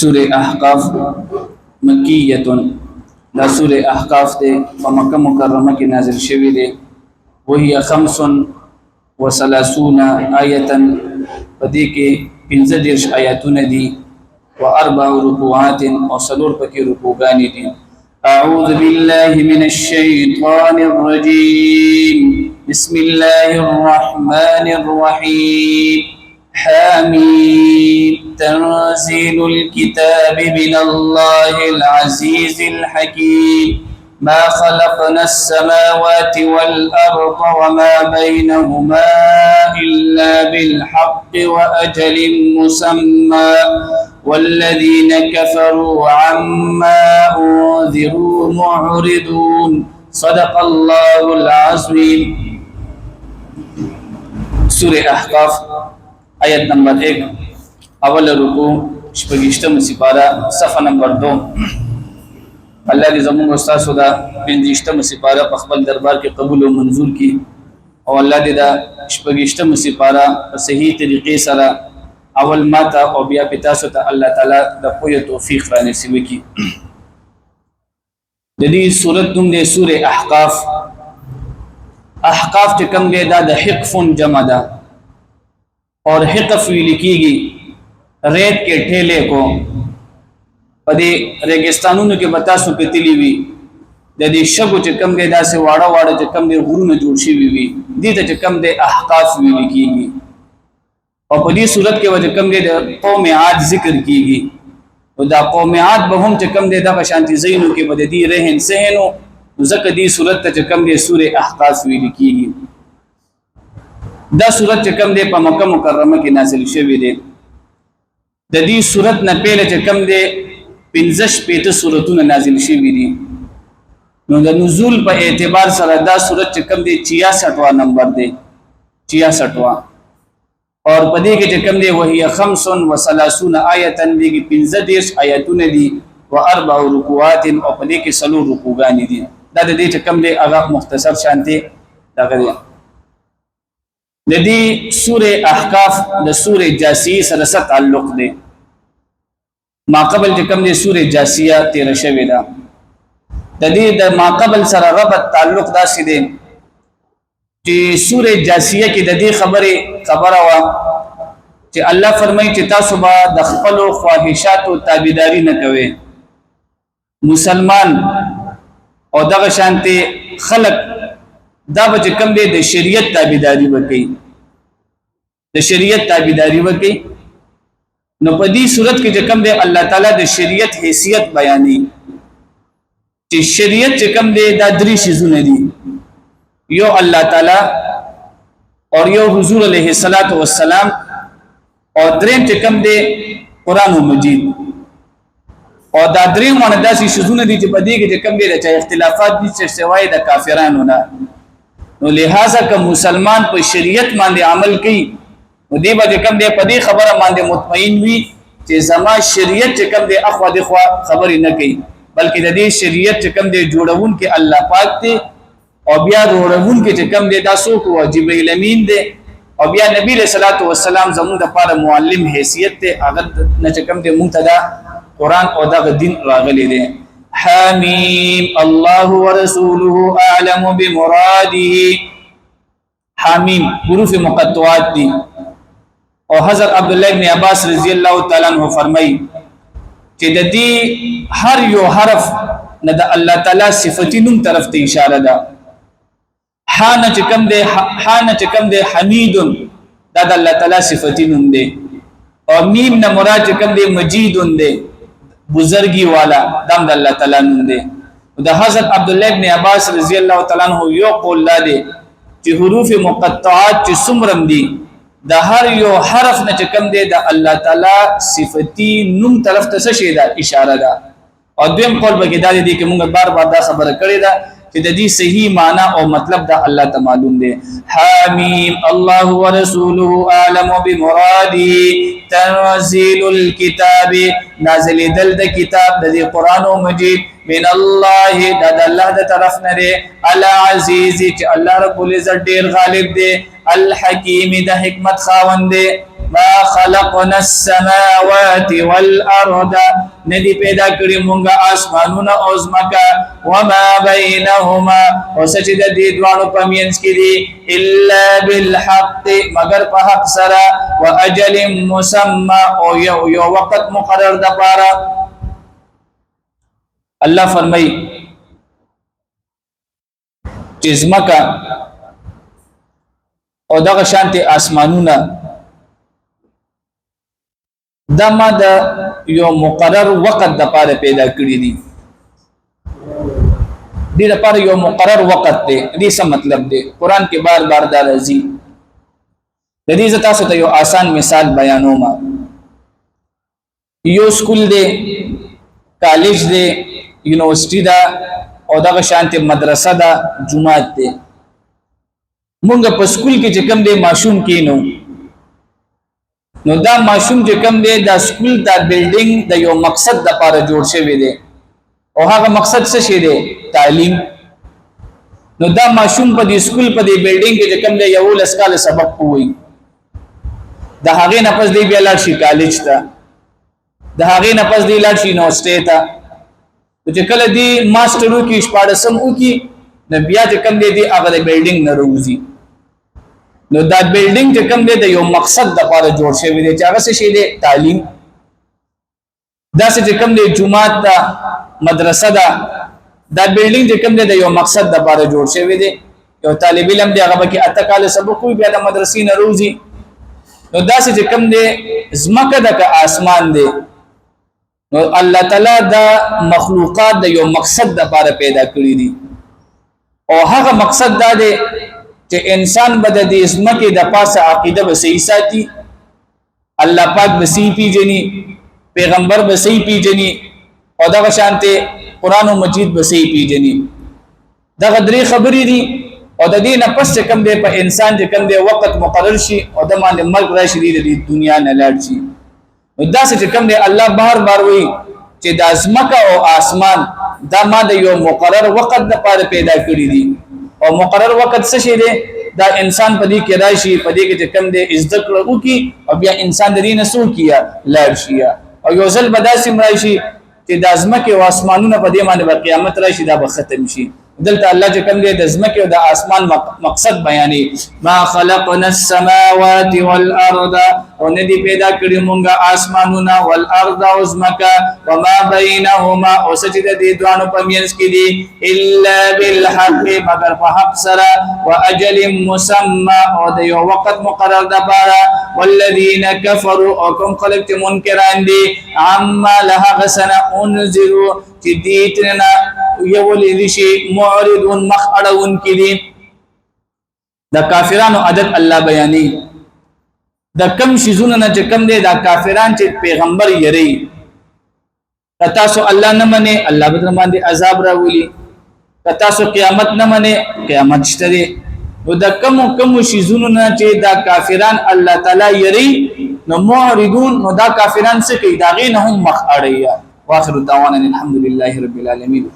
سورة احقاف مکیتن دا سورة احقاف دے فمکہ مکرمہ کی نازل شوی دے وہی 35 آیتا پدی کے 15 آیاتون دی و4 رکوعات وصلور پکی رکوعانی دی اعوذ باللہ من الشیطان الرجیم بسم اللہ الرحمن الرحیم حامين تنزيل الكتاب من الله العزيز الحكيم ما خلقنا السماوات والأرض وما بينهما إلا بالحق وأجل مسمى والذين كفروا عما أنذروا معرضون صدق الله العظيم. سورة احقاف آیت نمبر 1 اول رکو شپږشتم سپارہ صفحه نمبر 2. الله دې زموږ استاد دا 15 سپارہ په خپل دربار کې قبول او منظور کړي او الله دې دا شپږشتم سپارہ په صحیح طریقې سره اول ماته او بیا پتا سو ته الله تعالی د پوهه توفیق را نصیب کړي. د دې سورۃ نوم دې سورۃ احقاف. احقاف چې کوم دی دا د حقف جمع ده اور حقف ویل کیږي ریت کې ټھیلے کو پدې ریګستانونو کې بتا سو کتلی وی د دې شګو چې کم دی داسې واړه واړه چې کم دی غرونه جوړ شي وی دې ته چې کم دی احقاف ویل کیږي او په دې صورت کې وجه کم دی د قوم عاد ذکر کیږي او دا قوم عاد به هم چې کم دی د شانتی زینو کې بد دې رهن سهنو ځکه دې صورت ته چې کم دی سورې احقاف ویل کیږي. دا صورت چې کم دی په مکه مکرمه کې نازل شوی دی. د دې صورت نه پهله چې کم دی 15 سورتونه نازل شوی دي نو د نزول په اعتبار سره دا صورت چې کم دی 66 نمبر دی 66 اور پدې کې چې کم دی وهي 35 آیتا دی 15 آیاتونه دي و4 رکوعات او پدې کې 3 رکوعانی دي. دا د دې چې کم دی هغه مختصر شانتي دا غوړي د دې سوره احقاف د سوره جاسیه سره تعلق دی. ما قبل چې کوم دی سوره جاسیه تیر شوی دا د دې د ما قبل سره ربط تعلق داسې دی چې سوره جاسیه کې د دې خبره وا چې الله فرمایي چې تاسو به د خپل خواهشات او تابعداري نه کوئ. مسلمان او دغه شانتي خلق دا به کم دی د شریعت تابعداري وکړي د شریعت تابعداري وکړي. نو په دې صورت کې چې کم دی الله تعالی د شریعت حیثیت بیانې چې شریعت چې کم دی دا درې شیزونه دي یو الله تعالی اور یو حضور علیه الصلاۃ والسلام او دریم چې کم دی قران مجید او دا درې مونږ داسې شیزونه دي چې په دې کې چې کم دی د اختلافات دي چې سوای د کافرانو نه. نو لہذا که مسلمان په شریعت باندې عمل کوي نو دی به کم دی په دې خبره باندې مطمئن وي چې زما شریعت چې کم دی اخوا د خوا خبرې نه کوي بلکې د دې شریعت چې کم دی جوړون کې الله پاک دی او بیا جوړون کې چې کم دی دا څوک او جبرئیل امین دی او بیا نبی صلی الله علیه وسلم زموږ لپاره معلم حیثیت دی هغه نه چې کم دی مونږ ته دا قران او دا دین راغلی دی. حمیم الله ورسوله اعلم بمراده. حمیم حروف مقطعات دي او حضرت عبد الله ابن عباس رضی الله تعالی عنہ فرمای چې د دې هر یو حرف نه د الله تعالی صفتی نوم طرف ته اشاره ده. حان چې کم ده حمید دا د الله تعالی صفتی نوم ده او میم نه مراد چې کم ده مجید ده بزرگی والا دم د الله تعالی نوم دی. د حضرت عبد الله ابن عباس رضی الله تعالی عنہ یو قول دی چې حروف مقطعات چې څومره دي د هر یو حرف نه چې کم دی د الله تعالی صفتی نوم طرف ته څه شي دا اشاره ده. او دویم قول به دا دی چې موږ بار دا خبره کړې ده چې د دې صحیح معنی او مطلب دا الله ته معلوم دی. حمیم الله ورسوله اعلم بمراده. تنزيل الكتاب نازل دل د کتاب د قران مجید من الله د الله د طرف نه دی العزیز چې الله رب العزت ډیر غالب دی الحکیم د حکمت خاوند دی ما خلقنا السماوات والارض ندی پیدا کړی مونږه اسمانونه او زمکا وما بينهما وسجد دې دوانو پمینس کې دي الا بالحق مگر په حق سره واجل مسمى او یو وخت مقرر د پاره الله فرمای چې زمکا او دغه شانتي اسمانونه دما د یو مقرر وخت د پاره پیدا کړی دي دې لپاره یو مقرر وخت دی دې څه مطلب دی قران کې بار بار دا راځي د دې زتا ته یو آسان مثال بیانوم یو سکول دی کالج دی یونیورسيټي دا او دغه شانتي مدرسه دا جماعت دی مونږ په سکول کې چې کوم دی ماشوم کینو نو دا ماشوم چې کوم دی دا سکول دا بلډینګ د یو مقصد د لپاره جوړ شوی دی او هغه مقصد څه شی دی تعلیم نو دا ماشوم په دې سکول په دې بلډینګ کې چې کوم دی یو لسکاله سبق وایي د هغه نه پس دی بیا لاړ شي کالج ته د هغه نه پس دی لاړ شي یونیورسيټي ته چې کله دی ماستر وکي شپاړسم وکي نو بیا چې کوم دی هغه د بلډینګ نه روزي نو دا بلډینګ چې کوم دی د یو مقصد د لپاره جوړ شوی دی چې هغه څه شی دی تعلیم دا چې کوم دی جماعت دا مدرسه دا بلډینګ چې کوم دی د یو مقصد د لپاره جوړ شوی دی یو طالب علم دی هغه کې اتکاله سبق کوي بیا د مدرسې نه روزي نو دا چې کوم دی زمکه د اسمان دی نو الله تعالی دا مخلوقات د یو مقصد د لپاره پیدا کړی دي او هغه مقصد دا دی چې انسان بد د اسمکه د پاسه عقیده به صحیح ساتي الله پاک به صحیح پیژني پیغمبر به صحیح پیژني او دغه شانته قران مجید به صحیح پیژني دغه درې خبرې دي او د دې نه پس کم دی په انسان چې کم دی وخت مقرر شي او د باندې مرګ راشي د دنیا نه لاړ شي نو دا چې کم دی الله بار بار وایي چې د اسمکه او اسمان دا ما د یو مقرر وخت د پاره پیدا کړی دي او مقرر وخت څه شي دی دا انسان په دې کې راشي په دې کې چې کم دی عزت کړو کی او بیا انسان د دې نه سو کیا لاړ شي او یو ځل بداسم راشي چې د اسمکه او اسمانونه په دې باندې قیامت راشي دا به ختم شي دلته الله چې کوم دی د زمکه او د اسمان مقصد بیانې ما خلقنا السماوات والارض او ندی پیدا کړی مونږه اسمانونه والارض او زمکه وما بينهما او سجد دي دوانو پمینس کې دي الا بالحق مگر په حق سره واجل مسمى او د یو وخت مقرر ده پاره والذین كفروا او کوم خلق منکران دي عما لها غسنا انذروا چې دیتنا یو لشي معرضون مخړون کړي د کافرانو عادت الله بیانې د کم شیزونه نه چې کم دي د کافران چې پیغمبر یری تاسو الله نه منه الله به باندې عذاب راولي تاسو قیامت نه منه قیامت شته دي نو د کم شیزونه نه چې د کافران الله تعالی یری نو معرضون نو دا کافران څه کوي دا غي نه هم مخ اړیا واخر دعوانا الحمد لله رب العالمين